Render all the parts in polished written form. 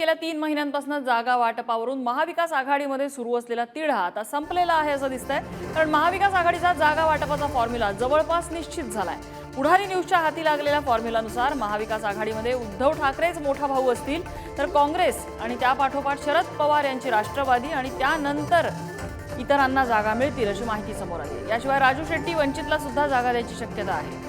गेल्या 3 महिन्यांपासून जागा वाटपावरून महाविकास आघाडीमध्ये सुरू असलेला तिढा आता संपलेला आहे असं दिसतंय। कारण महाविकास आघाडीचा जागा वाटपाचा फॉर्म्युला जवळपास निश्चित झालाय। पुढारी न्यूजच्या हाती लागलेल्या फॉर्म्युलानुसार महाविकास आघाडीमध्ये उद्धव ठाकरेच मोठा भाऊ असतील, तर काँग्रेस आणि त्यापाठोपाठ शरद पवार यांची राष्ट्रवादी आणि त्यानंतर इतरांना जागा मिळतील अशी माहिती समोर आली। याशिवाय राजू शेट्टी वंचितला सुद्धा जागा द्यायची शक्यता आहे।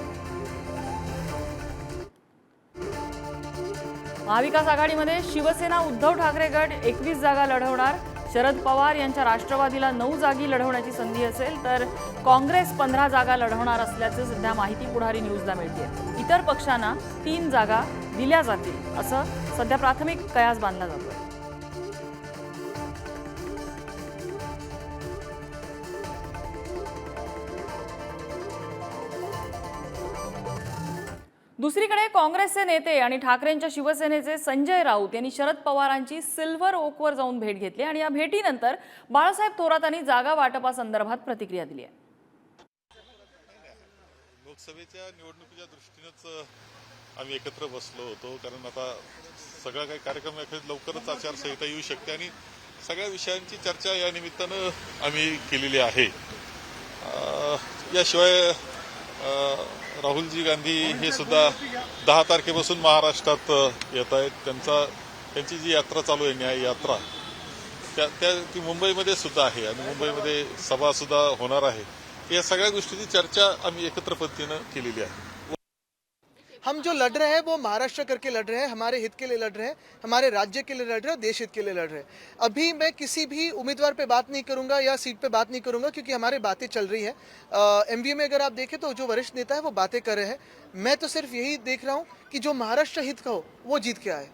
महाविकास आघाडीमध्ये शिवसेना उद्धव ठाकरे गट 21 जागा लढवणार, शरद पवार यांच्या राष्ट्रवादीला 9 जागी लढवण्याची संधी असेल, तर काँग्रेस 15 जागा लढवणार असल्याची सध्या माहिती पुढारी न्यूजला मिळते। इतर पक्षांना 3 जागा दिल्या जातील असं सध्या प्राथमिक कयास बांधला जातोय। दुसरीकडे काँग्रेसचे नेते आणि ठाकरेंच्या शिवसेनेचे संजय राऊत यांनी शरद पवारांची सिल्व्हर ओकवर जाऊन भेट घेतली आणि या भेटीनंतर बाळासाहेब थोरातांनी जागा वाटपासंदर्भात प्रतिक्रिया दिली आहे। लोकसभेच्या निवडणुकीच्या दृष्टीनेच आम्ही एकत्र बसलो होतो, कारण आता सगळा काही कार्यक्रम लवकरच आचारसंहिता येऊ शकते आणि सगळ्या विषयांची चर्चा या निमित्तानं आम्ही केलेली आहे। याशिवाय राहुलजी गांधी हे सुद्धा 10 तारखेपासून महाराष्ट्रात येत आहेत। त्यांची जी यात्रा चालू आहे, न्याय यात्रा, ती मुंबईमध्ये सुद्धा आहे आणि मुंबईमध्ये सभा सुद्धा होणार आहे। या सगळ्या गोष्टींची चर्चा आम्ही एकत्र पद्धतीनं केलेली आहे। हम जो लड़ रहे हैं वो महाराष्ट्र करके लड़ रहे हैं, हमारे हित के लिए लड़ रहे हैं, हमारे राज्य के लिए लड़ रहे हैं, देश हित के लिए लड़ रहे हैं। अभी मैं किसी भी उम्मीदवार पे बात नहीं करूंगा या सीट पे बात नहीं करूंगा, क्योंकि हमारी बातें चल रही है। एमवीए में अगर आप देखें तो जो वरिष्ठ नेता है वो बातें कर रहे हैं। मैं तो सिर्फ यही देख रहा हूँ कि जो महाराष्ट्र हित का हो वो जीत के आए।